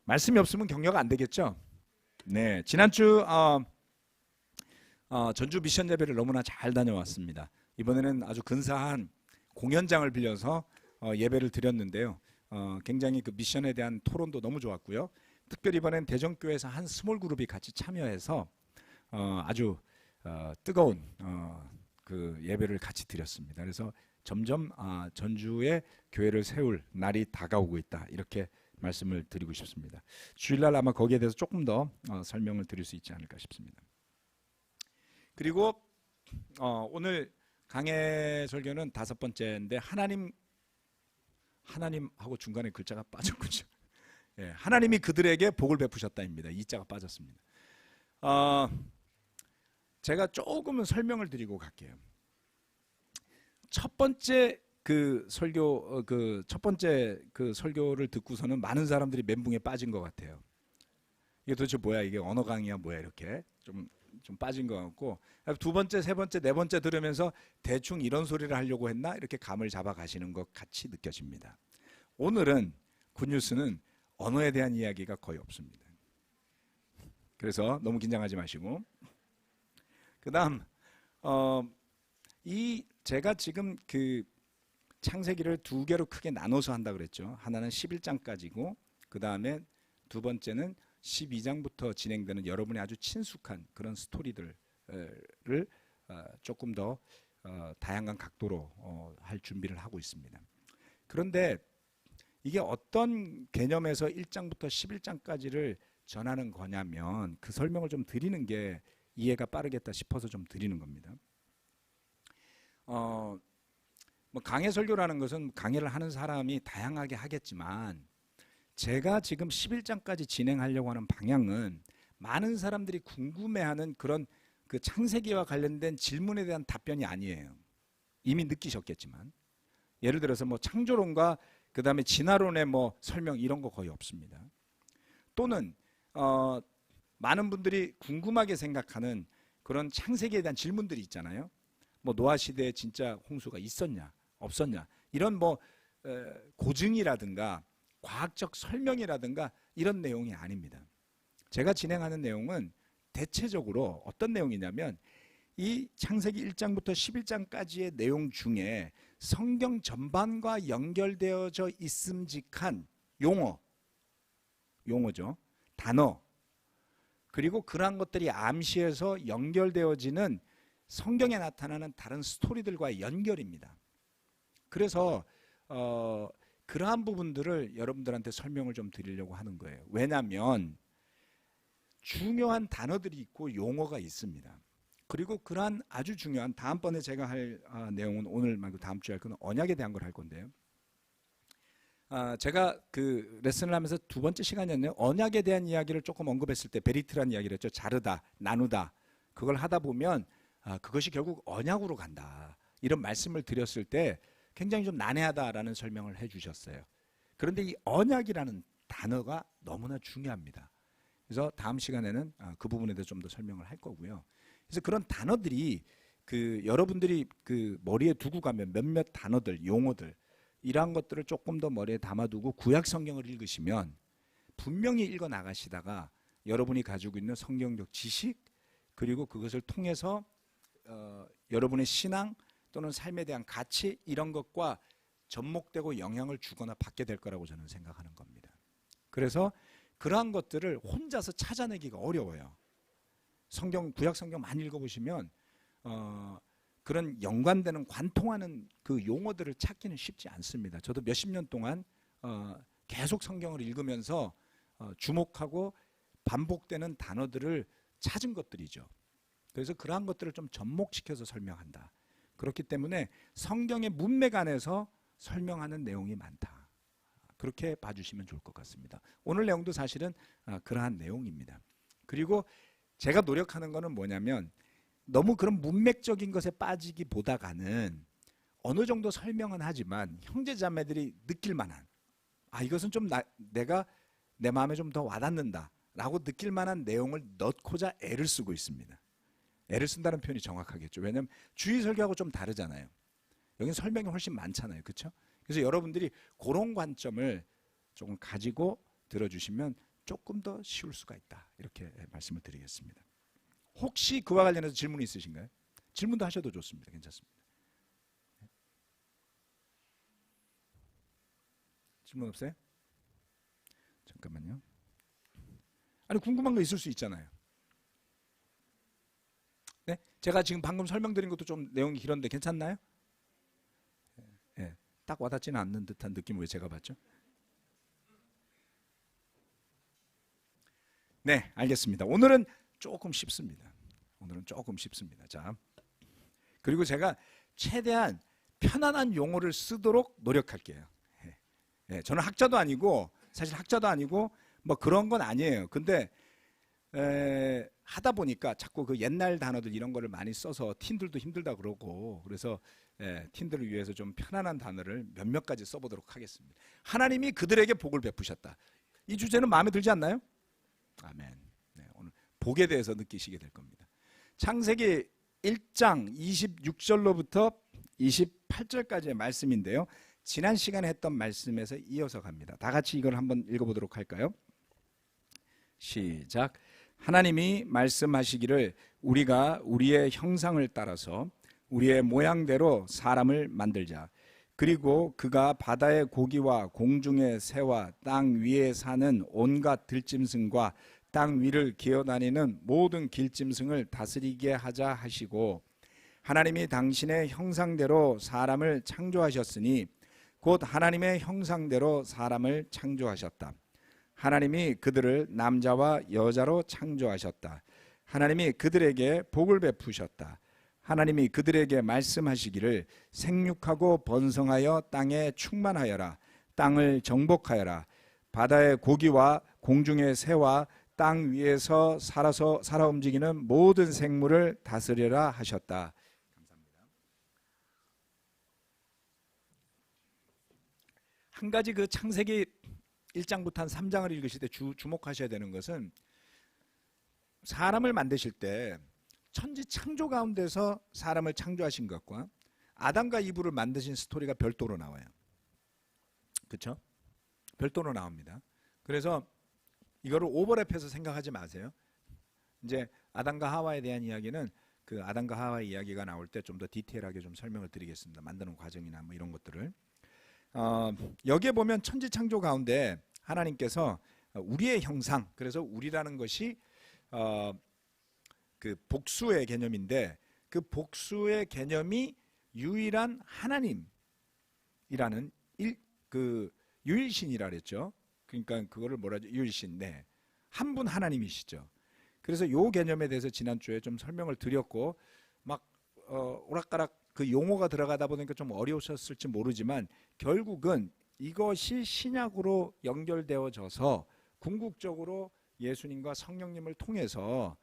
말씀이 없으면 격려가 안 되겠죠? 네, 지난주 전주 미션 예배를 너무나 잘 다녀왔습니다. 이번에는 아주 근사한 공연장을 빌려서 예배를 드렸는데요. 굉장히 그 미션에 대한 토론도 너무 좋았고요. 특별히 이번엔 대전교회에서 한 스몰 그룹이 같이 참여해서 아주 뜨거운 그 예배를 같이 드렸습니다. 그래서 점점 전주에 교회를 세울 날이 다가오고 있다, 이렇게 말씀을 드리고 싶습니다. 주일날 아마 거기에 대해서 조금 더 설명을 드릴 수 있지 않을까 싶습니다. 그리고 오늘 강해 설교는 5번째인데 하나님하고 중간에 글자가 빠졌군요. 예, 하나님이 그들에게 복을 베푸셨다입니다. 이 자가 빠졌습니다. 제가 조금은 설명을 드리고 갈게요. 첫 번째 그 설교를 듣고서는 많은 사람들이 멘붕에 빠진 것 같아요. 이게 도대체 뭐야? 이게 언어 강의야 뭐야? 이렇게 좀 빠진 것 같고, 두 번째, 세 번째, 네 번째 들으면서 대충 이런 소리를 하려고 했나? 이렇게 감을 잡아 가시는 것 같이 느껴집니다. 오늘은 굿뉴스는 언어에 대한 이야기가 거의 없습니다. 그래서 너무 긴장하지 마시고, 그 다음 제가 지금 그 창세기를 2개로 크게 나눠서 한다 그랬죠. 하나는 11장까지고, 그 다음에 두 번째는 12장부터 진행되는 여러분이 아주 친숙한 그런 스토리들을 조금 더 다양한 각도로 할 준비를 하고 있습니다. 그런데 이게 어떤 개념에서 1장부터 11장까지를 전하는 거냐면, 그 설명을 좀 드리는 게 이해가 빠르겠다 싶어서 좀 드리는 겁니다. 뭐 강해 설교라는 것은 강해를 하는 사람이 다양하게 하겠지만, 제가 지금 11장까지 진행하려고 하는 방향은 많은 사람들이 궁금해하는 그런 그 창세기와 관련된 질문에 대한 답변이 아니에요. 이미 느끼셨겠지만, 예를 들어서 뭐 창조론과 그 다음에 진화론의 뭐 설명, 이런 거 거의 없습니다. 또는 많은 분들이 궁금하게 생각하는 그런 창세기에 대한 질문들이 있잖아요. 뭐 노아 시대에 진짜 홍수가 있었냐 없었냐, 이런 뭐 고증이라든가 과학적 설명이라든가 이런 내용이 아닙니다. 제가 진행하는 내용은 대체적으로 어떤 내용이냐면, 이 창세기 1장부터 11장까지의 내용 중에 성경 전반과 연결되어져 있음직한 용어죠. 단어, 그리고 그러한 것들이 암시해서 연결되어지는 성경에 나타나는 다른 스토리들과의 연결입니다. 그래서 그러한 부분들을 여러분들한테 설명을 좀 드리려고 하는 거예요. 왜냐하면 중요한 단어들이 있고 용어가 있습니다. 그리고 그러한 아주 중요한, 다음번에 제가 할 내용은 오늘 말고 다음 주에 할 거는 언약에 대한 걸 할 건데요. 제가 그 레슨을 하면서 2번째 시간이었네요. 언약에 대한 이야기를 조금 언급했을 때 베리트라는 이야기를 했죠. 자르다, 나누다. 그걸 하다 보면 그것이 결국 언약으로 간다, 이런 말씀을 드렸을 때 굉장히 좀 난해하다라는 설명을 해주셨어요. 그런데 이 언약이라는 단어가 너무나 중요합니다. 그래서 다음 시간에는 그 부분에 대해서 좀 더 설명을 할 거고요. 그래서 그런 단어들이 그 여러분들이 그 머리에 두고 가면 몇몇 단어들, 용어들, 이러한 것들을 조금 더 머리에 담아두고 구약 성경을 읽으시면 분명히 읽어 나가시다가 여러분이 가지고 있는 성경적 지식, 그리고 그것을 통해서 여러분의 신앙 또는 삶에 대한 가치, 이런 것과 접목되고 영향을 주거나 받게 될 거라고 저는 생각하는 겁니다. 그래서 그러한 것들을 혼자서 찾아내기가 어려워요. 구약 성경 많이 읽어보시면 그런 연관되는, 관통하는 그 용어들을 찾기는 쉽지 않습니다. 저도 몇십 년 동안 계속 성경을 읽으면서 주목하고 반복되는 단어들을 찾은 것들이죠. 그래서 그러한 것들을 좀 접목시켜서 설명한다. 그렇기 때문에 성경의 문맥 안에서 설명하는 내용이 많다. 그렇게 봐주시면 좋을 것 같습니다. 오늘 내용도 사실은 그러한 내용입니다. 그리고 제가 노력하는 것은 뭐냐면, 너무 그런 문맥적인 것에 빠지기보다가는 어느 정도 설명은 하지만 형제자매들이 느낄 만한, 이것은 좀 내가 내 마음에 좀 더 와닿는다 라고 느낄 만한 내용을 넣고자 애를 쓰고 있습니다. 애를 쓴다는 표현이 정확하겠죠. 왜냐하면 주의 설교하고 좀 다르잖아요. 여기는 설명이 훨씬 많잖아요. 그렇죠? 그래서 여러분들이 그런 관점을 조금 가지고 들어주시면 조금 더 쉬울 수가 있다. 이렇게 말씀을 드리겠습니다. 혹시 그와 관련해서 질문이 있으신가요? 질문도 하셔도 좋습니다. 괜찮습니다. 질문 없어요? 잠깐만요. 아니 궁금한 거 있을 수 있잖아요. 네? 제가 지금 방금 설명드린 것도 좀 내용이 길었는데 괜찮나요? 네. 딱 와닿지는 않는 듯한 느낌을 제가 받죠? 네, 알겠습니다. 오늘은 조금 쉽습니다. 오늘은 조금 쉽습니다. 자, 그리고 제가 최대한 편안한 용어를 쓰도록 노력할게요. 네, 저는 학자도 아니고 사실 학자도 아니고 뭐 그런 건 아니에요. 근데 하다 보니까 자꾸 그 옛날 단어들 이런 거를 많이 써서 팀들도 힘들다 그러고 그래서 팀들을 위해서 좀 편안한 단어를 몇몇 가지 써보도록 하겠습니다. 하나님이 그들에게 복을 베푸셨다. 이 주제는 마음에 들지 않나요? 아멘. 네, 오늘 복에 대해서 느끼시게 될 겁니다. 창세기 1장 26절로부터 28절까지의 말씀인데요. 지난 시간에 했던 말씀에서 이어서 갑니다. 다 같이 이걸 한번 읽어보도록 할까요? 시작. 하나님이 말씀하시기를 우리가 우리의 형상을 따라서 우리의 모양대로 사람을 만들자. 그리고 그가 바다의 고기와 공중의 새와 땅 위에 사는 온갖 들짐승과 땅 위를 기어다니는 모든 길짐승을 다스리게 하자 하시고 하나님이 당신의 형상대로 사람을 창조하셨으니 곧 하나님의 형상대로 사람을 창조하셨다. 하나님이 그들을 남자와 여자로 창조하셨다. 하나님이 그들에게 복을 베푸셨다. 하나님이 그들에게 말씀하시기를 생육하고 번성하여 땅에 충만하여라. 땅을 정복하여라. 바다의 고기와 공중의 새와 땅 위에서 살아 움직이는 모든 생물을 다스려라 하셨다. 감사합니다. 한 가지 그 창세기 1장부터 한 3장을 읽으실 때 주목하셔야 되는 것은 사람을 만드실 때 천지 창조 가운데서 사람을 창조하신 것과 아담과 이브를 만드신 스토리가 별도로 나와요. 그렇죠? 별도로 나옵니다. 그래서 이거를 오버랩해서 생각하지 마세요. 이제 아담과 하와에 대한 이야기는 그 아담과 하와의 이야기가 나올 때 좀 더 디테일하게 좀 설명을 드리겠습니다. 만드는 과정이나 뭐 이런 것들을. 여기에 보면 천지 창조 가운데 하나님께서 우리의 형상, 그래서 우리라는 것이 그 복수의 개념인데 그 복수의 개념이 유일한 하나님이라는 그 유일신이라 그랬죠. 그러니까 그거를 뭐라 하죠? 유일신. 네. 한 분 하나님이시죠. 그래서 요 개념에 대해서 지난주에 좀 설명을 드렸고 막 오락가락 그 용어가 들어가다 보니까 좀 어려우셨을지 모르지만 결국은 이것이 신약으로 연결되어져서 궁극적으로 예수님과 성령님을 통해서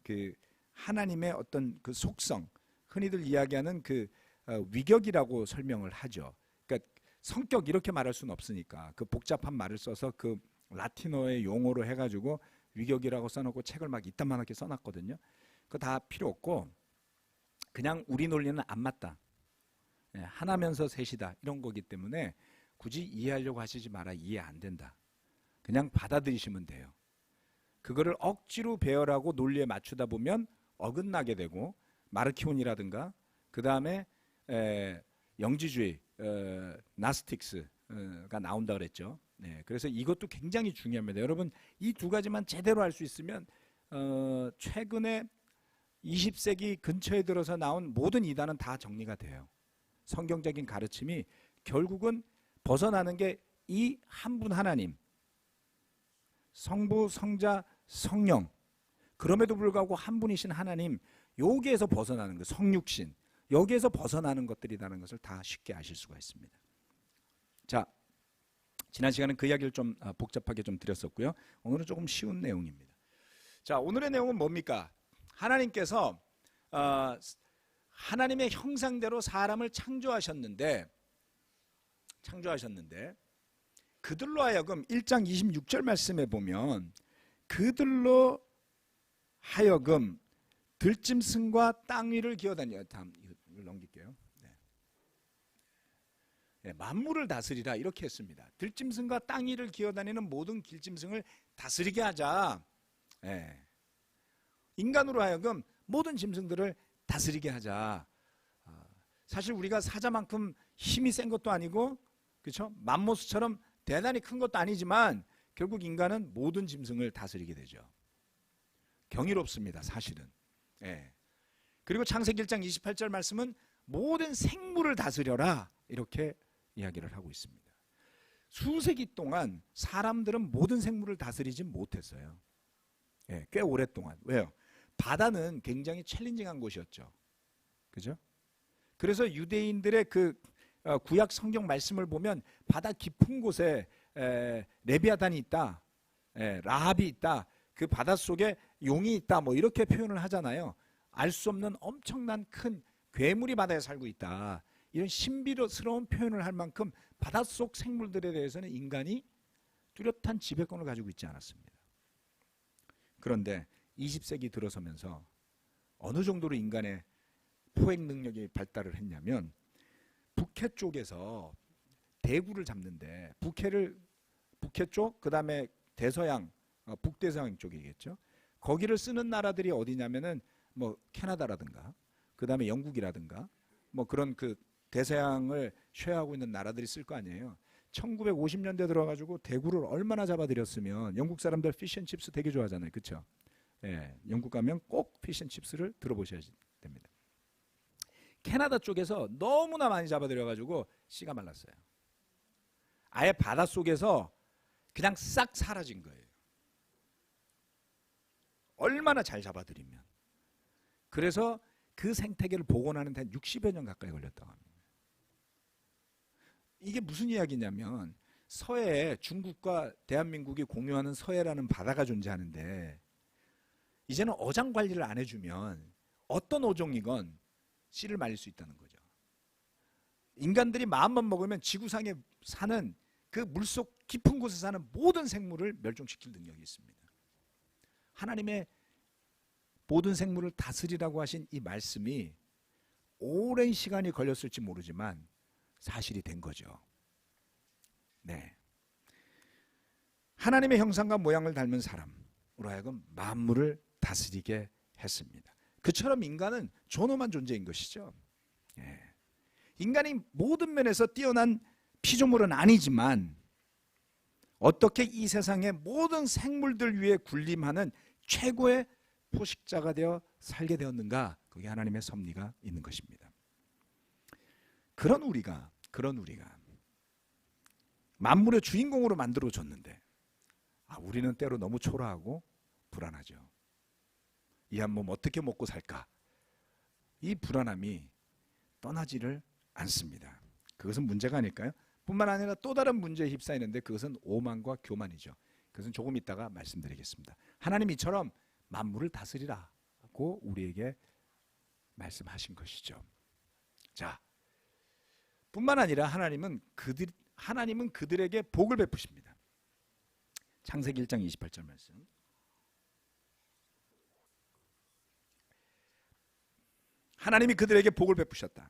그 하나님의 어떤 그 속성, 흔히들 이야기하는 그 위격이라고 설명을 하죠. 그러니까 성격 이렇게 말할 수는 없으니까 그 복잡한 말을 써서 그 라틴어의 용어로 해가지고 위격이라고 써놓고 책을 막 이딴만하게 써놨거든요. 그거 다 필요 없고 그냥 우리 논리는 안 맞다. 하나면서 셋이다 이런 거기 때문에 굳이 이해하려고 하시지 마라. 이해 안 된다. 그냥 받아들이시면 돼요. 그거를 억지로 배열하고 논리에 맞추다 보면 어긋나게 되고 마르키온이라든가 그 다음에 영지주의 나스틱스가 나온다 그랬죠. 네, 그래서 이것도 굉장히 중요합니다. 여러분 이 두 가지만 제대로 할 수 있으면 최근에 20세기 근처에 들어서 나온 모든 이단은 다 정리가 돼요. 성경적인 가르침이 결국은 벗어나는 게 이 한 분 하나님, 성부, 성자, 성령, 그럼에도 불구하고 한 분이신 하나님, 여기에서 벗어나는 것, 성육신, 여기에서 벗어나는 것들이라는 것을 다 쉽게 아실 수가 있습니다. 자, 지난 시간은 그 이야기를 좀 복잡하게 좀 드렸었고요. 오늘은 조금 쉬운 내용입니다. 자, 오늘의 내용은 뭡니까? 하나님께서 하나님의 형상대로 사람을 창조하셨는데 그들로 하여금 1장 26절 말씀에 보면 그들로 하여금 들짐승과 땅 위를 기어다녀. 다음 이걸 넘길게요. 네. 만물을 다스리라 이렇게 했습니다. 들짐승과 땅 위를 기어다니는 모든 길짐승을 다스리게 하자. 예. 인간으로 하여금 모든 짐승들을 다스리게 하자. 사실 우리가 사자만큼 힘이 센 것도 아니고, 그렇죠? 맘모스처럼 대단히 큰 것도 아니지만 결국 인간은 모든 짐승을 다스리게 되죠. 경이롭습니다, 사실은. 예. 그리고 창세기 1장 28절 말씀은 모든 생물을 다스려라 이렇게 이야기를 하고 있습니다. 수세기 동안 사람들은 모든 생물을 다스리지 못했어요. 예, 꽤 오랫동안. 왜요? 바다는 굉장히 챌린징한 곳이었죠. 그죠? 그래서 유대인들의 그 구약 성경 말씀을 보면 바다 깊은 곳에 레비아단이 있다, 라합이 있다, 그 바닷속에 용이 있다, 뭐 이렇게 표현을 하잖아요. 알 수 없는 엄청난 큰 괴물이 바다에 살고 있다, 이런 신비스러운 표현을 할 만큼 바닷속 생물들에 대해서는 인간이 뚜렷한 지배권을 가지고 있지 않았습니다. 그런데 20세기 들어서면서 어느 정도로 인간의 포획 능력이 발달을 했냐면, 북해 쪽에서 대구를 잡는데 북해 쪽, 그 다음에 대서양, 북대서양 쪽이겠죠. 거기를 쓰는 나라들이 어디냐면은 뭐 캐나다라든가, 그 다음에 영국이라든가, 뭐 그런 그 대서양을 쉐어하고 있는 나라들이 쓸 거 아니에요. 1950년대 들어가지고 대구를 얼마나 잡아들였으면. 영국 사람들 피쉬앤칩스 되게 좋아하잖아요, 그렇죠? 예, 영국 가면 꼭 피쉬앤칩스를 들어보셔야 됩니다. 캐나다 쪽에서 너무나 많이 잡아들여가지고 씨가 말랐어요. 아예 바닷속에서 그냥 싹 사라진 거예요. 얼마나 잘 잡아들이면. 그래서 그 생태계를 복원하는 데 한 60여 년 가까이 걸렸다고 합니다. 이게 무슨 이야기냐면, 서해에 중국과 대한민국이 공유하는 서해라는 바다가 존재하는데, 이제는 어장 관리를 안 해주면 어떤 어종이건 씨를 말릴 수 있다는 거죠. 인간들이 마음만 먹으면 지구상에 사는 그 물속 깊은 곳에 사는 모든 생물을 멸종시킬 능력이 있습니다. 하나님의 모든 생물을 다스리라고 하신 이 말씀이 오랜 시간이 걸렸을지 모르지만 사실이 된 거죠. 네. 하나님의 형상과 모양을 닮은 사람으로 하여금 만물을 다스리게 했습니다. 그처럼 인간은 존엄한 존재인 것이죠. 예. 인간이 모든 면에서 뛰어난 피조물은 아니지만 어떻게 이 세상의 모든 생물들 위에 군림하는 최고의 포식자가 되어 살게 되었는가, 그게 하나님의 섭리가 있는 것입니다. 그런 우리가 만물의 주인공으로 만들어졌는데, 우리는 때로 너무 초라하고 불안하죠. 이 한 몸 어떻게 먹고 살까? 이 불안함이 떠나지를 않습니다. 그것은 문제가 아닐까요? 뿐만 아니라 또 다른 문제에 휩싸이는데, 그것은 오만과 교만이죠. 그것은 조금 이따가 말씀드리겠습니다. 하나님 이처럼 만물을 다스리라고 우리에게 말씀하신 것이죠. 자, 뿐만 아니라 하나님은 그들에게 복을 베푸십니다. 창세기 1장 28절 말씀. 하나님이 그들에게 복을 베푸셨다.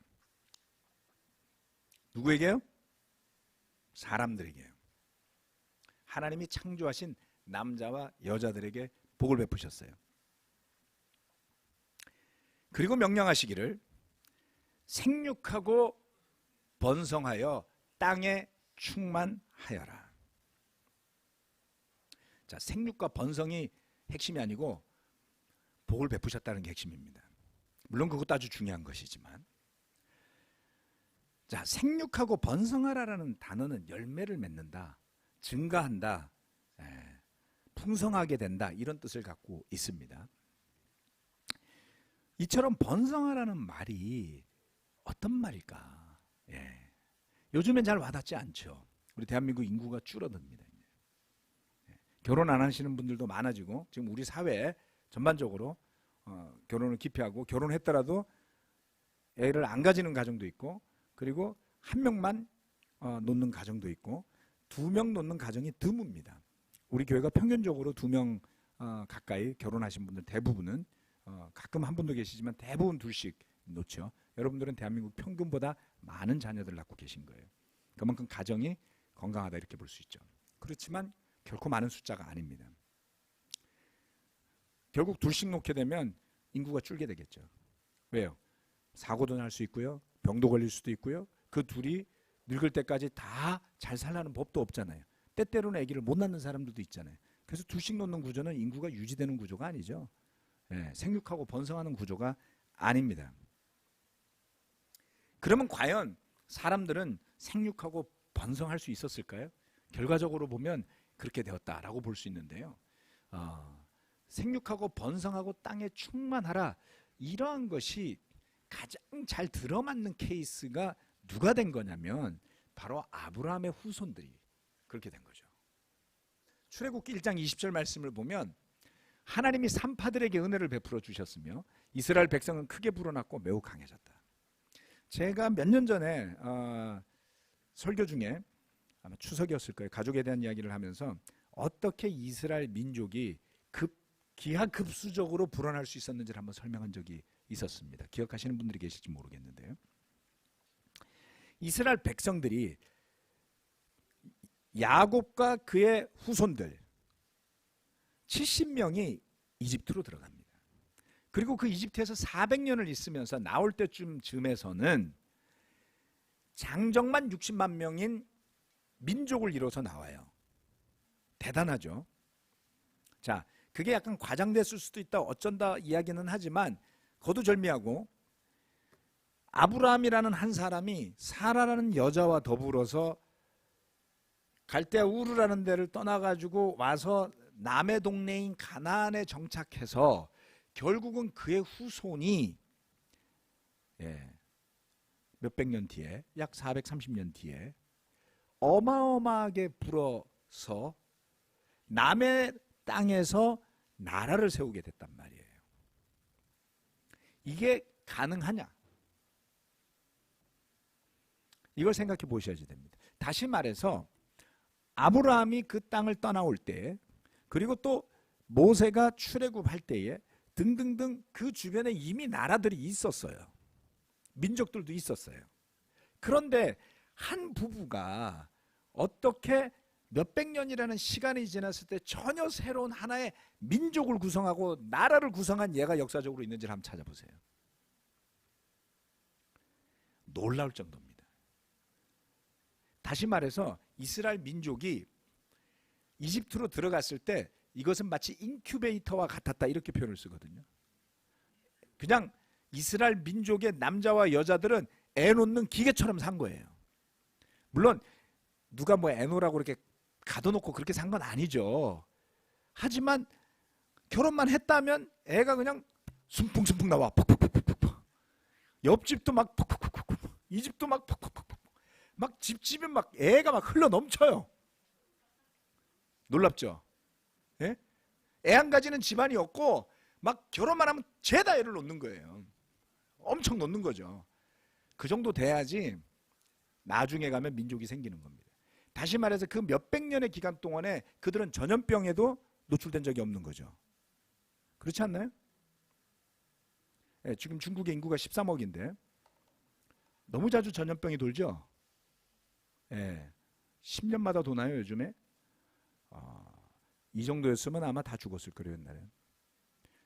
누구에게요? 사람들에게요. 하나님이 창조하신 남자와 여자들에게 복을 베푸셨어요. 그리고 명령하시기를 생육하고 번성하여 땅에 충만하여라. 자, 생육과 번성이 핵심이 아니고 복을 베푸셨다는 게 핵심입니다. 물론 그것도 아주 중요한 것이지만, 자, 생육하고 번성하라라는 단어는 열매를 맺는다, 증가한다, 풍성하게 된다, 이런 뜻을 갖고 있습니다. 이처럼 번성하라는 말이 어떤 말일까? 요즘엔 잘 와닿지 않죠. 우리 대한민국 인구가 줄어듭니다. 결혼 안 하시는 분들도 많아지고, 지금 우리 사회 전반적으로 결혼을 기피하고, 결혼했더라도 애를 안 가지는 가정도 있고, 그리고 한 명만 놓는 가정도 있고, 2명 놓는 가정이 드뭅니다. 우리 교회가 평균적으로 2명 가까이 결혼하신 분들 대부분은, 가끔 한 분도 계시지만 대부분 2씩 놓죠. 여러분들은 대한민국 평균보다 많은 자녀들 낳고 계신 거예요. 그만큼 가정이 건강하다 이렇게 볼 수 있죠. 그렇지만 결코 많은 숫자가 아닙니다. 결국 둘씩 놓게 되면 인구가 줄게 되겠죠. 왜요? 사고도 날 수 있고요. 병도 걸릴 수도 있고요. 그 둘이 늙을 때까지 다 잘 살라는 법도 없잖아요. 때때로는 아기를 못 낳는 사람들도 있잖아요. 그래서 둘씩 놓는 구조는 인구가 유지되는 구조가 아니죠. 예, 생육하고 번성하는 구조가 아닙니다. 그러면 과연 사람들은 생육하고 번성할 수 있었을까요? 결과적으로 보면 그렇게 되었다라고 볼 수 있는데요. 생육하고 번성하고 땅에 충만하라, 이러한 것이 가장 잘 들어맞는 케이스가 누가 된 거냐면 바로 아브라함의 후손들이 그렇게 된 거죠. 출애굽기 1장 20절 말씀을 보면 하나님이 산파들에게 은혜를 베풀어 주셨으며 이스라엘 백성은 크게 불어났고 매우 강해졌다. 제가 몇 년 전에 설교 중에 아마 추석이었을 거예요. 가족에 대한 이야기를 하면서 어떻게 이스라엘 민족이 기하급수적으로 불어날 수 있었는지를 한번 설명한 적이 있었습니다. 기억하시는 분들이 계실지 모르겠는데요. 이스라엘 백성들이 야곱과 그의 후손들 70명이 이집트로 들어갑니다. 그리고 그 이집트에서 400년을 있으면서 나올 때쯤에서는 장정만 60만 명인 민족을 이뤄서 나와요. 대단하죠. 자, 그게 약간 과장됐을 수도 있다, 어쩐다 이야기는 하지만 거두절미하고 아브라함이라는 한 사람이 사라라는 여자와 더불어서 갈대아 우르라는 데를 떠나가지고 와서 남의 동네인 가나안에 정착해서 결국은 그의 후손이 몇백 년 뒤에, 약 430년 뒤에 어마어마하게 불어서 남의 땅에서 나라를 세우게 됐단 말이에요. 이게 가능하냐? 이걸 생각해 보셔야지 됩니다. 다시 말해서 아브라함이 그 땅을 떠나올 때, 그리고 또 모세가 출애굽할 때에 등등등 그 주변에 이미 나라들이 있었어요. 민족들도 있었어요. 그런데 한 부부가 어떻게 몇백 년이라는 시간이 지났을 때 전혀 새로운 하나의 민족을 구성하고 나라를 구성한 예가 역사적으로 있는지를 한번 찾아보세요. 놀라울 정도입니다. 다시 말해서 이스라엘 민족이 이집트로 들어갔을 때 이것은 마치 인큐베이터와 같았다, 이렇게 표현을 쓰거든요. 그냥 이스라엘 민족의 남자와 여자들은 애 놓는 기계처럼 산 거예요. 물론 누가 뭐 애 놓으라고 이렇게 가둬놓고 그렇게 산 건 아니죠. 하지만 결혼만 했다면 애가 그냥 순풍순풍 나와. 푹푹푹푹. 옆집도 막 푹푹푹푹. 이 집도 막 푹푹푹푹. 막 집집에 막 애가 막 흘러 넘쳐요. 놀랍죠? 예? 애 안 가지는 집안이 없고 막 결혼만 하면 죄다 애를 놓는 거예요. 엄청 놓는 거죠. 그 정도 돼야지 나중에 가면 민족이 생기는 겁니다. 다시 말해서 그 몇백 년의 기간 동안에 그들은 전염병에도 노출된 적이 없는 거죠. 그렇지 않나요? 예, 지금 중국의 인구가 13억인데 너무 자주 전염병이 돌죠. 예, 10년마다 도나요 요즘에? 이 정도였으면 아마 다 죽었을 거예요 옛날에.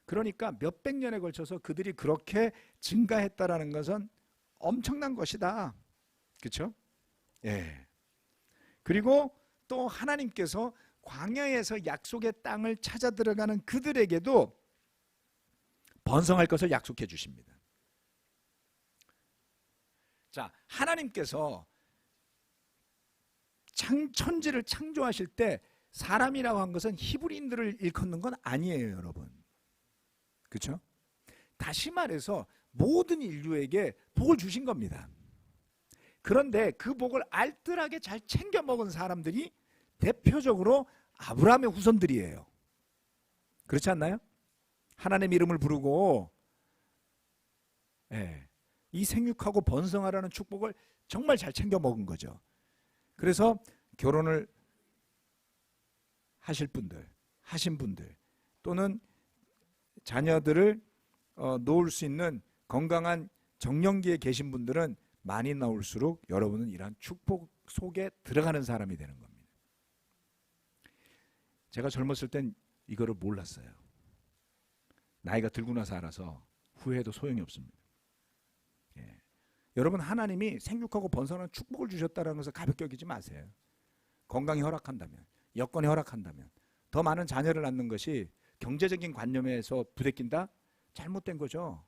그러니까 몇백 년에 걸쳐서 그들이 그렇게 증가했다라는 것은 엄청난 것이다. 그렇죠? 예. 그리고 또 하나님께서 광야에서 약속의 땅을 찾아 들어가는 그들에게도 번성할 것을 약속해 주십니다. 자, 하나님께서 천지를 창조하실 때 사람이라고 한 것은 히브리인들을 일컫는 건 아니에요, 여러분. 그렇죠? 다시 말해서 모든 인류에게 복을 주신 겁니다. 그런데 그 복을 알뜰하게 잘 챙겨 먹은 사람들이 대표적으로 아브라함의 후손들이에요. 그렇지 않나요? 하나님의 이름을 부르고 이 생육하고 번성하라는 축복을 정말 잘 챙겨 먹은 거죠. 그래서 결혼을 하신 분들 또는 자녀들을 놓을 수 있는 건강한 정년기에 계신 분들은 많이 나올수록 여러분은 이러한 축복 속에 들어가는 사람이 되는 겁니다. 제가 젊었을 땐 이거를 몰랐어요. 나이가 들고 나서 알아서 후회해도 소용이 없습니다. 예. 여러분, 하나님이 생육하고 번성하는 축복을 주셨다는 것을 가볍게 여기지 마세요. 건강이 허락한다면, 여건이 허락한다면, 더 많은 자녀를 낳는 것이 경제적인 관념에서 부대낀다? 잘못된 거죠.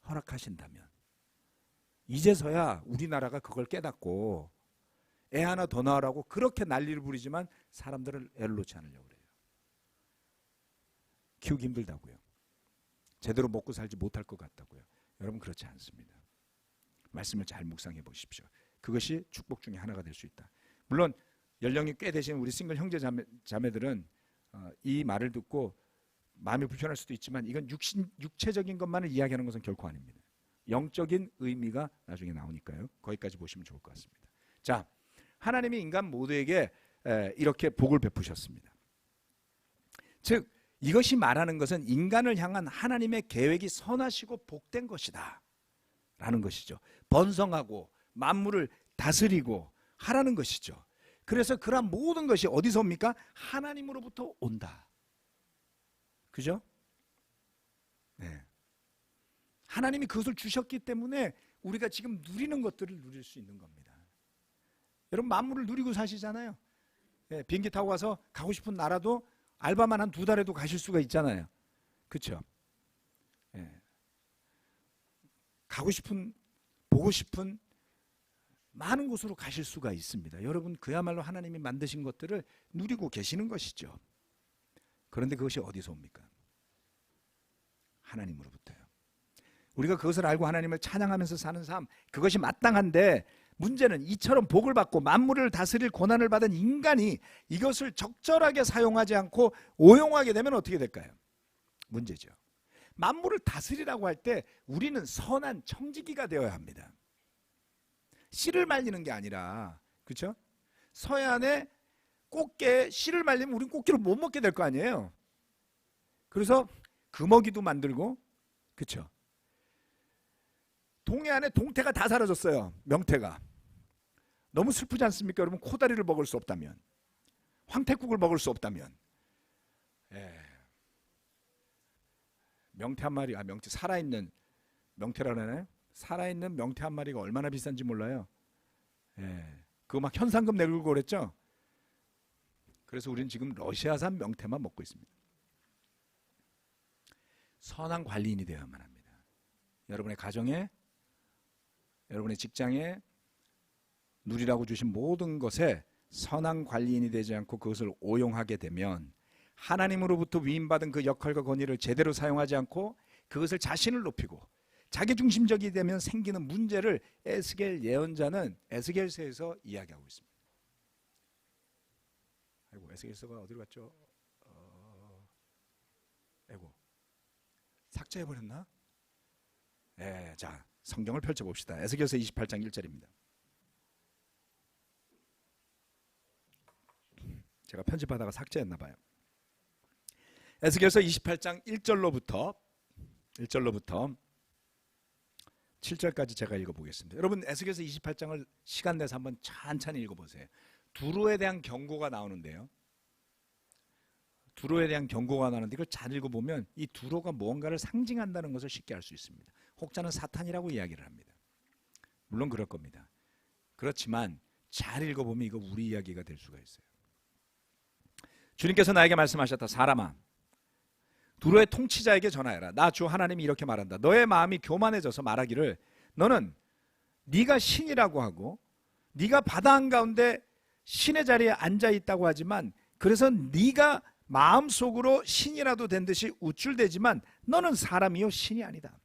허락하신다면. 이제서야 우리나라가 그걸 깨닫고 애 하나 더 낳으라고 그렇게 난리를 부리지만 사람들을 애를 놓지 않으려고 그래요. 키우기 힘들다고요. 제대로 먹고 살지 못할 것 같다고요. 여러분, 그렇지 않습니다. 말씀을 잘 묵상해 보십시오. 그것이 축복 중에 하나가 될 수 있다. 물론 연령이 꽤 되신 우리 싱글 형제 자매들은 이 말을 듣고 마음이 불편할 수도 있지만 이건 육체적인 것만을 이야기하는 것은 결코 아닙니다. 영적인 의미가 나중에 나오니까요. 거기까지 보시면 좋을 것 같습니다. 자, 하나님이 인간 모두에게 이렇게 복을 베푸셨습니다. 즉 이것이 말하는 것은 인간을 향한 하나님의 계획이 선하시고 복된 것이다 라는 것이죠. 번성하고 만물을 다스리고 하라는 것이죠. 그래서 그러한 모든 것이 어디서 옵니까? 하나님으로부터 온다. 그죠? 네. 하나님이 그것을 주셨기 때문에 우리가 지금 누리는 것들을 누릴 수 있는 겁니다. 여러분, 만물을 누리고 사시잖아요. 네, 비행기 타고 가서 가고 싶은 나라도 알바만 한 2달에도 가실 수가 있잖아요. 그렇죠? 네. 가고 싶은, 보고 싶은 많은 곳으로 가실 수가 있습니다. 여러분, 그야말로 하나님이 만드신 것들을 누리고 계시는 것이죠. 그런데 그것이 어디서 옵니까? 하나님으로부터요. 우리가 그것을 알고 하나님을 찬양하면서 사는 삶, 그것이 마땅한데 문제는 이처럼 복을 받고 만물을 다스릴 고난을 받은 인간이 이것을 적절하게 사용하지 않고 오용하게 되면 어떻게 될까요? 문제죠. 만물을 다스리라고 할 때 우리는 선한 청지기가 되어야 합니다. 씨를 말리는 게 아니라, 그렇죠? 서해안에 꽃게에 씨를 말리면 우리는 꽃게를 못 먹게 될 거 아니에요. 그래서 금어기도 만들고, 그렇죠? 동해안에 동태가 다 사라졌어요. 명태가. 너무 슬프지 않습니까? 여러분, 코다리를 먹을 수 없다면, 황태국을 먹을 수 없다면, 명태 한 마리, 명태 살아있는 명태라고 하나요? 살아있는 명태 한 마리가 얼마나 비싼지 몰라요. 그거 막 현상금 내고 그랬죠. 그래서 우리는 지금 러시아산 명태만 먹고 있습니다. 선한 관리인이 되어야만 합니다. 여러분의 가정에, 여러분의 직장에 누리라고 주신 모든 것에 선한 관리인이 되지 않고 그것을 오용하게 되면 하나님으로부터 위임받은 그 역할과 권위를 제대로 사용하지 않고 그것을 자신을 높이고 자기중심적이 되면 생기는 문제를 에스겔 예언자는 에스겔서에서 이야기하고 있습니다. 아이고, 에스겔서가 어디로 갔죠? 아이고, 삭제해버렸나? 자, 성경을 펼쳐봅시다. 에스겔서 28장 1절입니다. 제가 편집하다가 삭제했나 봐요. 에스겔서 28장 1절로부터 7절까지 제가 읽어보겠습니다. 여러분, 에스겔서 28장을 시간 내서 한번 천천히 읽어보세요. 두로에 대한 경고가 나오는데요. 두로에 대한 경고가 나오는데 이걸 잘 읽어보면 이 두로가 무언가를 상징한다는 것을 쉽게 알 수 있습니다. 혹자는 사탄이라고 이야기를 합니다. 물론 그럴 겁니다. 그렇지만 잘 읽어보면 이거 우리 이야기가 될 수가 있어요. 주님께서 나에게 말씀하셨다. 사람아, 두로의 통치자에게 전하여라. 나 주 하나님이 이렇게 말한다. 너의 마음이 교만해져서 말하기를 너는 네가 신이라고 하고 네가 바다 한가운데 신의 자리에 앉아 있다고 하지만 그래서 네가 마음속으로 신이라도 된 듯이 우쭐대지만 너는 사람이요 신이 아니다.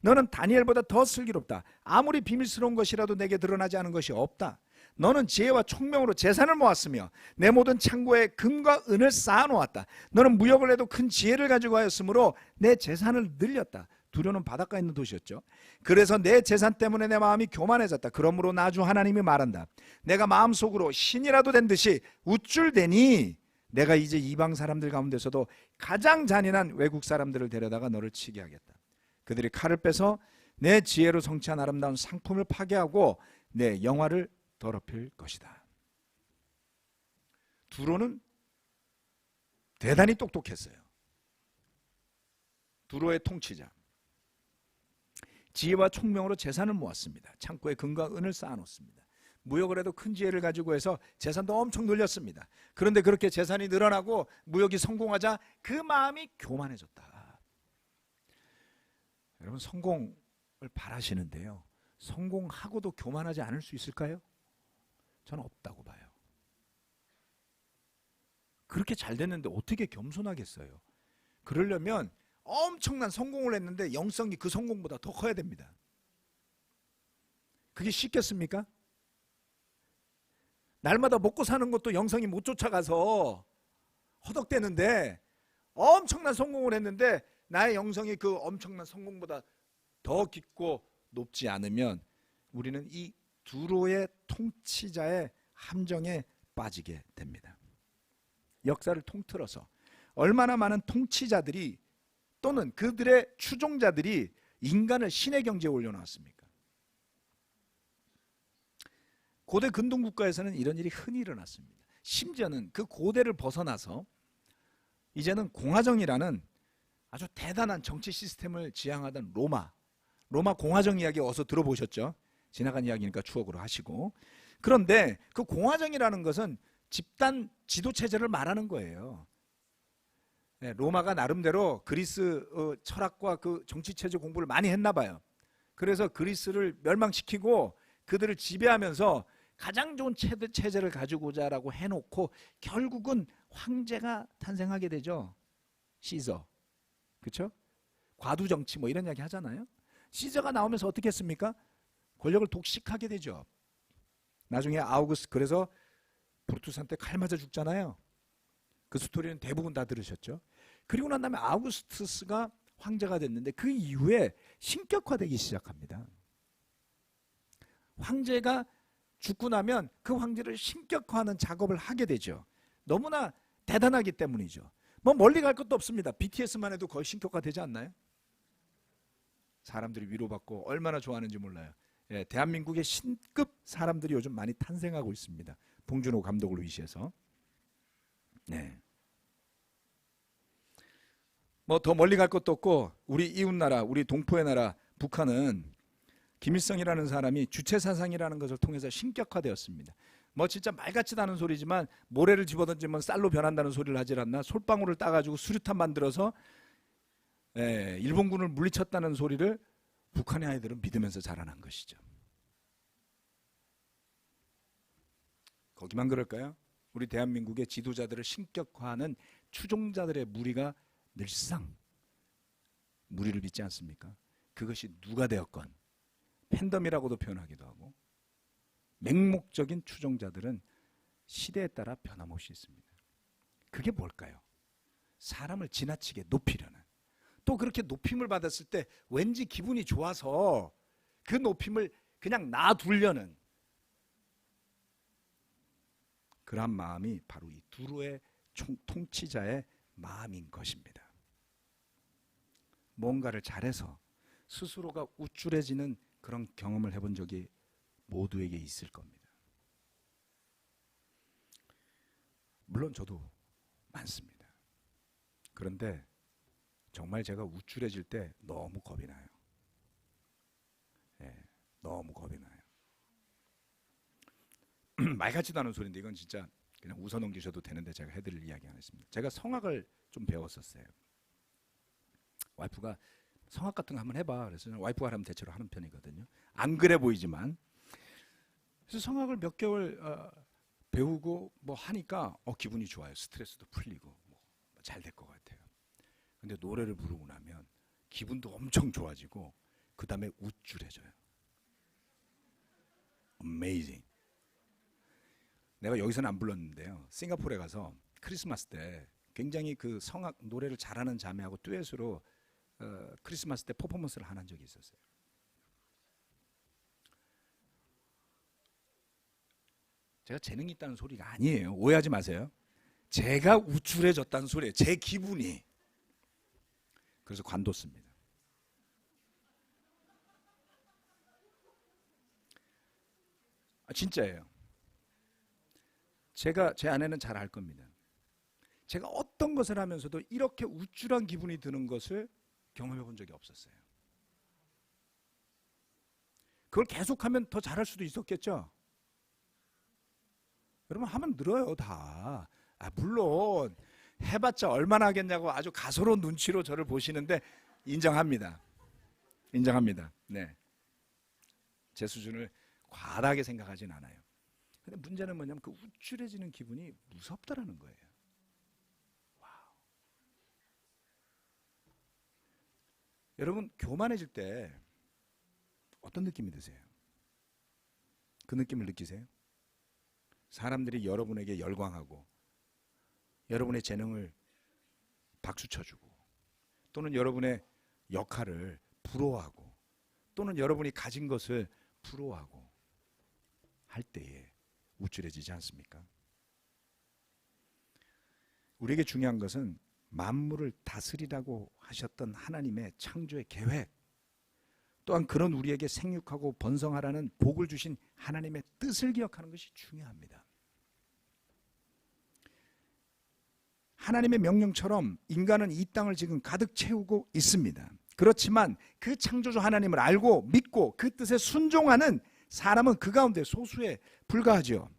너는 다니엘보다 더 슬기롭다. 아무리 비밀스러운 것이라도 내게 드러나지 않은 것이 없다. 너는 지혜와 총명으로 재산을 모았으며 내 모든 창고에 금과 은을 쌓아놓았다. 너는 무역을 해도 큰 지혜를 가지고 하였으므로 내 재산을 늘렸다. 두로는 바닷가에 있는 도시였죠. 그래서 내 재산 때문에 내 마음이 교만해졌다. 그러므로 나 주 하나님이 말한다. 내가 마음속으로 신이라도 된 듯이 우쭐대니 내가 이제 이방 사람들 가운데서도 가장 잔인한 외국 사람들을 데려다가 너를 치게 하겠다. 그들이 칼을 빼서 내 지혜로 성취한 아름다운 상품을 파괴하고 내 영화를 더럽힐 것이다. 두로는 대단히 똑똑했어요. 두로의 통치자. 지혜와 총명으로 재산을 모았습니다. 창고에 금과 은을 쌓아놓습니다. 무역을 해도 큰 지혜를 가지고 해서 재산도 엄청 늘렸습니다. 그런데 그렇게 재산이 늘어나고 무역이 성공하자 그 마음이 교만해졌다. 여러분, 성공을 바라시는데요, 성공하고도 교만하지 않을 수 있을까요? 저는 없다고 봐요. 그렇게 잘 됐는데 어떻게 겸손하겠어요? 그러려면 엄청난 성공을 했는데 영성이 그 성공보다 더 커야 됩니다. 그게 쉽겠습니까? 날마다 먹고 사는 것도 영성이 못 쫓아가서 허덕대는데 엄청난 성공을 했는데 나의 영성이 그 엄청난 성공보다 더 깊고 높지 않으면 우리는 이 두로의 통치자의 함정에 빠지게 됩니다. 역사를 통틀어서 얼마나 많은 통치자들이 또는 그들의 추종자들이 인간을 신의 경지에 올려놨습니까? 고대 근동 국가에서는 이런 일이 흔히 일어났습니다. 심지어는 그 고대를 벗어나서 이제는 공화정이라는 아주 대단한 정치 시스템을 지향하던 로마 공화정 이야기 어서 들어보셨죠? 지나간 이야기니까 추억으로 하시고. 그런데 그 공화정이라는 것은 집단 지도체제를 말하는 거예요. 네, 로마가 나름대로 그리스 철학과 그 정치체제 공부를 많이 했나 봐요. 그래서 그리스를 멸망시키고 그들을 지배하면서 가장 좋은 체제를 가지고자라고 해놓고 결국은 황제가 탄생하게 되죠. 시저. 그렇죠? 과두정치 뭐 이런 이야기 하잖아요. 시저가 나오면서 어떻게 했습니까? 권력을 독식하게 되죠. 나중에 아우구스트, 그래서 브루투스한테 칼 맞아 죽잖아요. 그 스토리는 대부분 다 들으셨죠. 그리고 난 다음에 아우구스투스가 황제가 됐는데 그 이후에 신격화되기 시작합니다. 황제가 죽고 나면 그 황제를 신격화하는 작업을 하게 되죠. 너무나 대단하기 때문이죠. 뭐 멀리 갈 것도 없습니다. BTS만 해도 거의 신격화되지 않나요? 사람들이 위로받고 얼마나 좋아하는지 몰라요. 예, 대한민국의 신급 사람들이 요즘 많이 탄생하고 있습니다. 봉준호 감독을 위시해서. 네. 뭐 더 멀리 갈 것도 없고 우리 이웃나라, 우리 동포의 나라 북한은 김일성이라는 사람이 주체사상이라는 것을 통해서 신격화되었습니다. 뭐 진짜 말 같지도 않은 소리지만 모래를 집어던지면 쌀로 변한다는 소리를 하질 않나? 솔방울을 따가지고 수류탄 만들어서 일본군을 물리쳤다는 소리를 북한의 아이들은 믿으면서 자라난 것이죠. 거기만 그럴까요? 우리 대한민국의 지도자들을 신격화하는 추종자들의 무리가 늘상 무리를 믿지 않습니까? 그것이 누가 되었건 팬덤이라고도 표현하기도 하고 맹목적인 추종자들은 시대에 따라 변함없이 있습니다. 그게 뭘까요? 사람을 지나치게 높이려는, 또 그렇게 높임을 받았을 때 왠지 기분이 좋아서 그 높임을 그냥 놔두려는 그러한 마음이 바로 이 두로의 통치자의 마음인 것입니다. 뭔가를 잘해서 스스로가 우쭐해지는 그런 경험을 해본 적이 모두에게 있을 겁니다. 물론 저도 많습니다. 그런데 정말 제가 우쭐해질 때 너무 겁이 나요. 예, 너무 겁이 나요. 말 같지도 않은 소리인데 이건 진짜 그냥 웃어 넘기셔도 되는데 제가 해드릴 이야기 하겠습니다. 제가 성악을 좀 배웠었어요. 와이프가 성악 같은 거 한번 해봐. 그래서 와이프가 하면 대체로 하는 편이거든요. 안 그래 보이지만. 그래서 성악을 몇 개월 배우고 뭐 하니까 기분이 좋아요. 스트레스도 풀리고 잘 될 것 같아요. 근데 노래를 부르고 나면 기분도 엄청 좋아지고 그 다음에 우쭐해져요. Amazing. 내가 여기서는 안 불렀는데요. 싱가포르에 가서 크리스마스 때 굉장히 그 성악 노래를 잘하는 자매하고 듀엣으로 크리스마스 때 퍼포먼스를 한 적이 있었어요. 제가 재능이 있다는 소리가 아니에요. 오해하지 마세요. 제가 우쭐해졌다는 소리예요. 제 기분이. 그래서 관뒀습니다. 진짜예요. 제 아내는 잘 알 겁니다. 제가 어떤 것을 하면서도 이렇게 우쭐한 기분이 드는 것을 경험해 본 적이 없었어요. 그걸 계속하면 더 잘할 수도 있었겠죠. 여러분 하면 늘어요 다. 물론 해봤자 얼마나 하겠냐고 아주 가소로운 눈치로 저를 보시는데 인정합니다. 인정합니다. 네, 제 수준을 과다하게 생각하진 않아요. 근데 문제는 뭐냐면 그 우쭐해지는 기분이 무섭다라는 거예요. 와우. 여러분 교만해질 때 어떤 느낌이 드세요? 그 느낌을 느끼세요? 사람들이 여러분에게 열광하고 여러분의 재능을 박수 쳐주고 또는 여러분의 역할을 부러워하고 또는 여러분이 가진 것을 부러워하고 할 때에 우쭐해지지 않습니까? 우리에게 중요한 것은 만물을 다스리라고 하셨던 하나님의 창조의 계획, 또한 그런 우리에게 생육하고 번성하라는 복을 주신 하나님의 뜻을 기억하는 것이 중요합니다. 하나님의 명령처럼 인간은 이 땅을 지금 가득 채우고 있습니다. 그렇지만 그 창조주 하나님을 알고 믿고 그 뜻에 순종하는 사람은 그 가운데 소수에 불과하죠.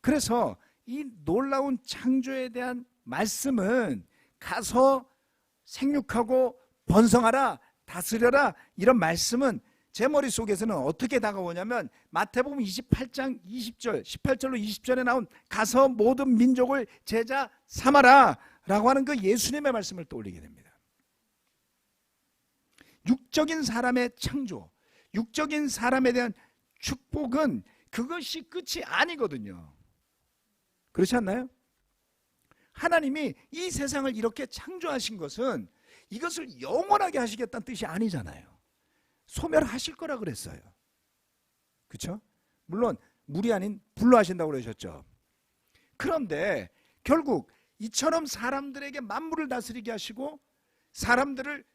그래서 이 놀라운 창조에 대한 말씀은 가서 생육하고 번성하라, 다스려라, 이런 말씀은 제 머릿속에서는 어떻게 다가오냐면 마태복음 28장 20절 18절로 20절에 나온 가서 모든 민족을 제자 삼아라 라고 하는 그 예수님의 말씀을 떠올리게 됩니다. 육적인 사람의 창조, 육적인 사람에 대한 축복은 그것이 끝이 아니거든요. 그렇지 않나요? 하나님이 이 세상을 이렇게 창조하신 것은 이것을 영원하게 하시겠다는 뜻이 아니잖아요. 소멸하실 거라 그랬어요. 그렇죠? 물론 물이 아닌 불로 하신다고 그러셨죠. 그런데 결국 이처럼 사람들에게 만물을 다스리게 하시고 사람들을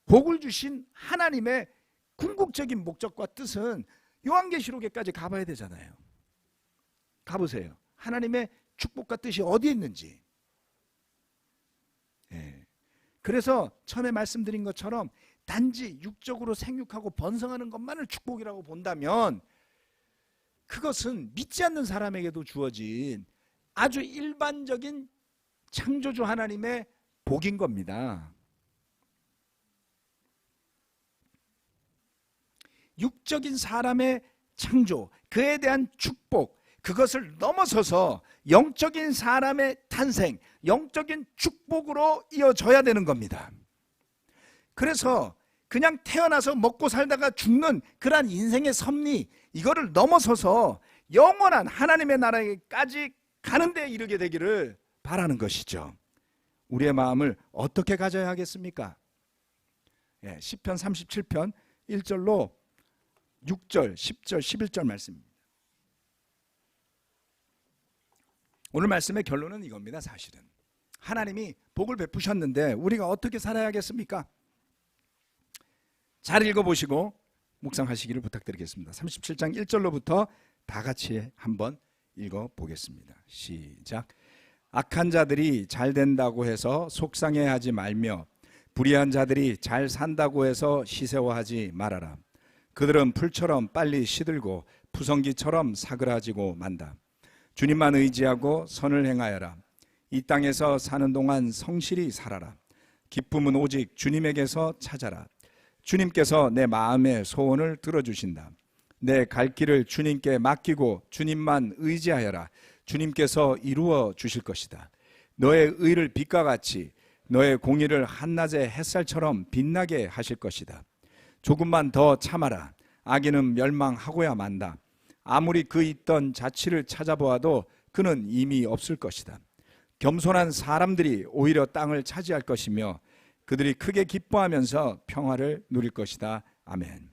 복을 주신 하나님의 궁극적인 목적과 뜻은 요한계시록에까지 가봐야 되잖아요. 가보세요. 하나님의 축복과 뜻이 어디에 있는지. 그래서 처음에 말씀드린 것처럼 단지 육적으로 생육하고 번성하는 것만을 축복이라고 본다면 그것은 믿지 않는 사람에게도 주어진 아주 일반적인 창조주 하나님의 복인 겁니다. 육적인 사람의 창조, 그에 대한 축복, 그것을 넘어서서 영적인 사람의 탄생, 영적인 축복으로 이어져야 되는 겁니다. 그래서 그냥 태어나서 먹고 살다가 죽는 그러한 인생의 섭리, 이거를 넘어서서 영원한 하나님의 나라에까지 가는 데 이르게 되기를 바라는 것이죠. 우리의 마음을 어떻게 가져야 하겠습니까? 시편 37편 1절로 6절, 10절, 11절 말씀입니다. 오늘 말씀의 결론은 이겁니다. 사실은 하나님이 복을 베푸셨는데 우리가 어떻게 살아야겠습니까? 잘 읽어보시고 묵상하시기를 부탁드리겠습니다. 37장 1절로부터 다 같이 한번 읽어보겠습니다. 시작. 악한 자들이 잘 된다고 해서 속상해하지 말며 불의한 자들이 잘 산다고 해서 시세워하지 말아라. 그들은 풀처럼 빨리 시들고 푸성기처럼 사그라지고 만다. 주님만 의지하고 선을 행하여라. 이 땅에서 사는 동안 성실히 살아라. 기쁨은 오직 주님에게서 찾아라. 주님께서 내 마음의 소원을 들어주신다. 내 갈 길을 주님께 맡기고 주님만 의지하여라. 주님께서 이루어 주실 것이다. 너의 의를 빛과 같이 너의 공의를 한낮의 햇살처럼 빛나게 하실 것이다. 조금만 더 참아라. 악인은 멸망하고야 만다. 아무리 그 있던 자취를 찾아보아도 그는 이미 없을 것이다. 겸손한 사람들이 오히려 땅을 차지할 것이며 그들이 크게 기뻐하면서 평화를 누릴 것이다. 아멘.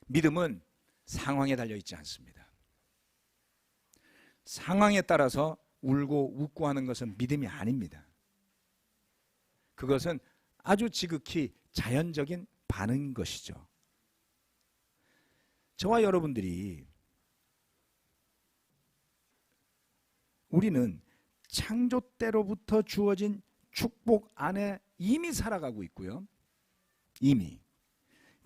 믿음은 상황에 달려있지 않습니다. 상황에 따라서 울고 웃고 하는 것은 믿음이 아닙니다. 그것은 아주 지극히 자연적인 반응인 것이죠. 저와 여러분들이 우리는 창조 때로부터 주어진 축복 안에 이미 살아가고 있고요. 이미.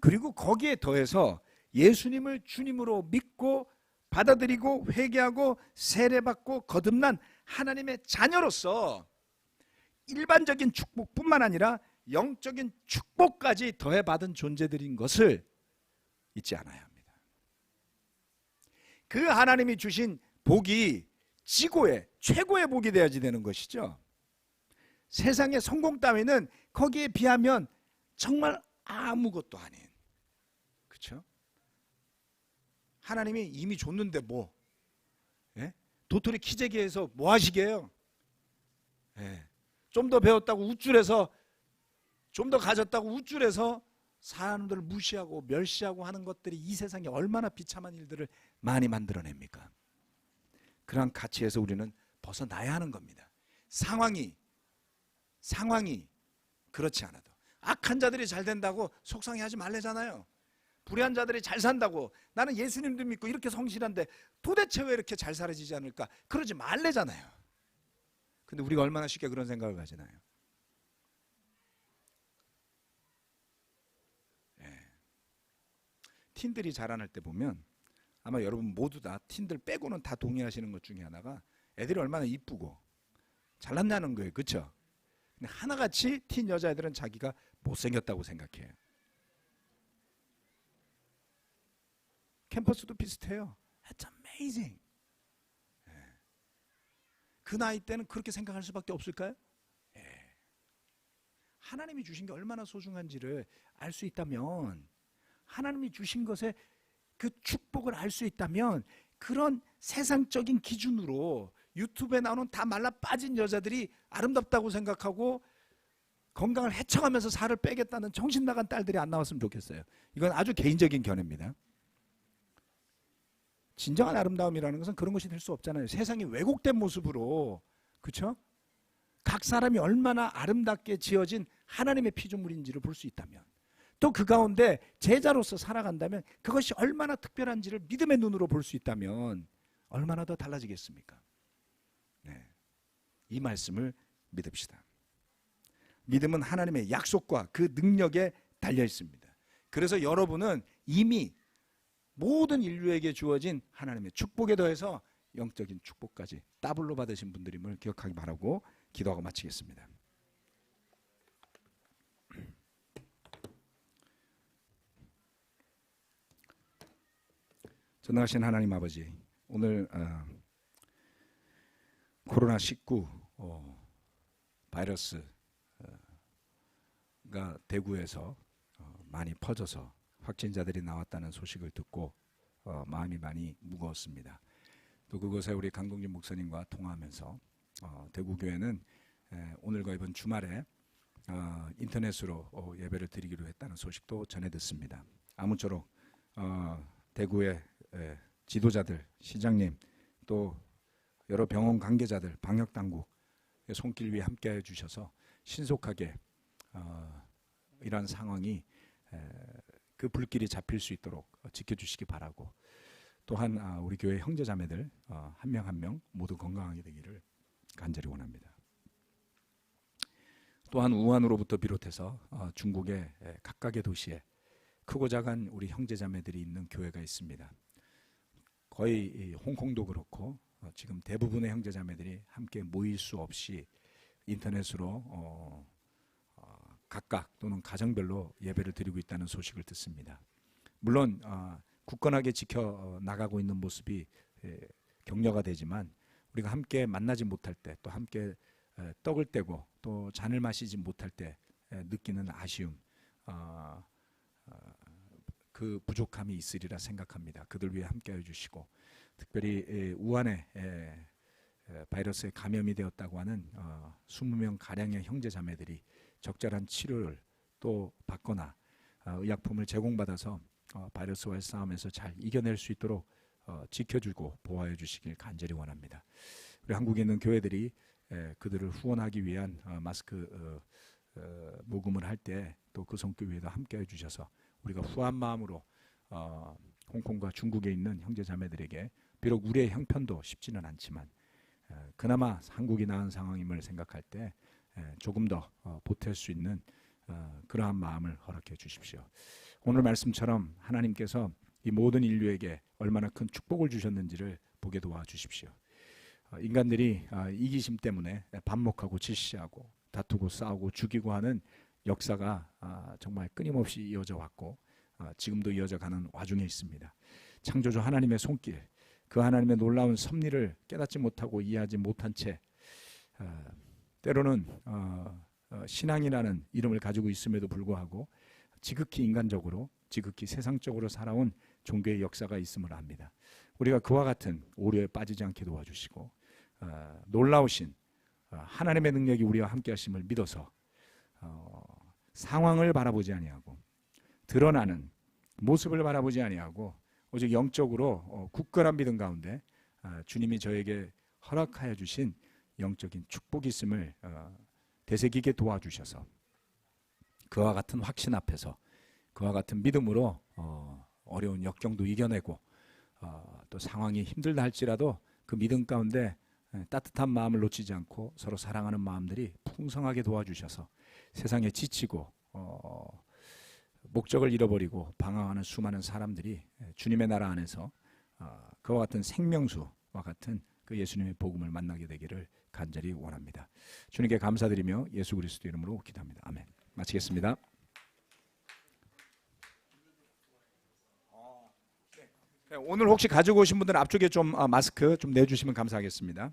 그리고 거기에 더해서 예수님을 주님으로 믿고 받아들이고 회개하고 세례받고 거듭난 하나님의 자녀로서 일반적인 축복뿐만 아니라 영적인 축복까지 더해받은 존재들인 것을 잊지 않아야 합니다. 그 하나님이 주신 복이 지고의 최고의 복이 되어야지 되는 것이죠. 세상의 성공 따위는 거기에 비하면 정말 아무것도 아닌, 그렇죠? 하나님이 이미 줬는데 뭐, 예? 도토리 키재기에서 뭐 하시게요? 예. 좀 더 배웠다고 우쭐해서, 좀 더 가졌다고 우쭐해서 사람들을 무시하고 멸시하고 하는 것들이 이 세상에 얼마나 비참한 일들을 많이 만들어냅니까? 그러한 가치에서 우리는 벗어나야 하는 겁니다. 상황이 그렇지 않아도 악한 자들이 잘 된다고 속상해하지 말래잖아요. 불의한 자들이 잘 산다고 나는 예수님도 믿고 이렇게 성실한데 도대체 왜 이렇게 잘 살아지지 않을까? 그러지 말래잖아요. 근데 우리가 얼마나 쉽게 그런 생각을 가지나요? 틴들이 자라날 때 보면 아마 여러분 모두 다 틴들 빼고는 다 동의하시는 것 중에 하나가 애들이 얼마나 이쁘고 잘났냐는 거예요. 그렇죠? 근데 하나같이 틴 여자애들은 자기가 못생겼다고 생각해요. 캠퍼스도 비슷해요. It's amazing. 그 나이 때는 그렇게 생각할 수밖에 없을까요? 하나님이 주신 게 얼마나 소중한지를 알 수 있다면, 하나님이 주신 것에 그 축복을 알 수 있다면, 그런 세상적인 기준으로 유튜브에 나오는 다 말라 빠진 여자들이 아름답다고 생각하고 건강을 해쳐가면서 살을 빼겠다는 정신 나간 딸들이 안 나왔으면 좋겠어요. 이건 아주 개인적인 견해입니다. 진정한 아름다움이라는 것은 그런 것이 될 수 없잖아요. 세상이 왜곡된 모습으로, 그렇죠? 각 사람이 얼마나 아름답게 지어진 하나님의 피조물인지를 볼 수 있다면, 또 그 가운데 제자로서 살아간다면 그것이 얼마나 특별한지를 믿음의 눈으로 볼 수 있다면 얼마나 더 달라지겠습니까? 네. 이 말씀을 믿읍시다. 믿음은 하나님의 약속과 그 능력에 달려 있습니다. 그래서 여러분은 이미 모든 인류에게 주어진 하나님의 축복에 더해서 영적인 축복까지 더블로 받으신 분들임을 기억하기 바라고 기도하고 마치겠습니다. 전능하신 하나님 아버지, 오늘 코로나19 바이러스가 대구에서 많이 퍼져서 확진자들이 나왔다는 소식을 듣고 마음이 많이 무거웠습니다. 또 그것에 우리 강동진 목사님과 통화하면서 대구교회는 오늘과 이번 주말에 인터넷으로 예배를 드리기로 했다는 소식도 전해 듣습니다. 아무쪼록 대구의 지도자들, 시장님, 또 여러 병원 관계자들, 방역당국의 손길 위에 함께해 주셔서 신속하게 이러한 상황이 그 불길이 잡힐 수 있도록 지켜주시기 바라고, 또한 우리 교회 형제자매들 한 명 한 명 모두 건강하게 되기를 간절히 원합니다. 또한 우한으로부터 비롯해서 중국의 각각의 도시에 크고 작은 우리 형제자매들이 있는 교회가 있습니다. 거의 홍콩도 그렇고 지금 대부분의 형제자매들이 함께 모일 수 없이 인터넷으로 각각 또는 가정별로 예배를 드리고 있다는 소식을 듣습니다. 물론 굳건하게 지켜나가고 있는 모습이 격려가 되지만, 우리가 함께 만나지 못할 때, 또 함께 떡을 떼고 또 잔을 마시지 못할 때 느끼는 아쉬움, 그 부족함이 있으리라 생각합니다. 그들 위해 함께 해주시고, 특별히 우한에 바이러스에 감염이 되었다고 하는 20명 가량의 형제자매들이 적절한 치료를 또 받거나 의약품을 제공받아서 바이러스와의 싸움에서 잘 이겨낼 수 있도록 지켜주고 보호해 주시길 간절히 원합니다. 우리 한국에 있는 교회들이 그들을 후원하기 위한 마스크 모금을 할 때 또 그 손길 위에도 함께 해주셔서 우리가 후한 마음으로 홍콩과 중국에 있는 형제자매들에게, 비록 우리의 형편도 쉽지는 않지만 그나마 한국이 나은 상황임을 생각할 때 조금 더 보탤 수 있는 그러한 마음을 허락해 주십시오. 오늘 말씀처럼 하나님께서 이 모든 인류에게 얼마나 큰 축복을 주셨는지를 보게 도와주십시오. 인간들이 이기심 때문에 반목하고 질시하고 다투고 싸우고 죽이고 하는 역사가 정말 끊임없이 이어져 왔고 지금도 이어져 가는 와중에 있습니다. 창조주 하나님의 손길, 그 하나님의 놀라운 섭리를 깨닫지 못하고 이해하지 못한 채 때로는 신앙이라는 이름을 가지고 있음에도 불구하고 지극히 인간적으로 지극히 세상적으로 살아온 종교의 역사가 있음을 압니다. 우리가 그와 같은 오류에 빠지지 않게 도와주시고 놀라우신 하나님의 능력이 우리와 함께 하심을 믿어서 상황을 바라보지 아니하고 드러나는 모습을 바라보지 아니하고 오직 영적으로 굳건한 믿음 가운데 주님이 저에게 허락하여 주신 영적인 축복이 있음을 되새기게 도와주셔서 그와 같은 확신 앞에서 그와 같은 믿음으로 어려운 역경도 이겨내고 또 상황이 힘들다 할지라도 그 믿음 가운데 따뜻한 마음을 놓치지 않고 서로 사랑하는 마음들이 풍성하게 도와주셔서 세상에 지치고 목적을 잃어버리고 방황하는 수많은 사람들이 주님의 나라 안에서 그와 같은 생명수와 같은 그 예수님의 복음을 만나게 되기를 간절히 원합니다. 주님께 감사드리며 예수 그리스도 이름으로 기도합니다. 아멘. 마치겠습니다. 오늘 혹시 가지고 오신 분들은 앞쪽에 좀 마스크 좀 내주시면 감사하겠습니다.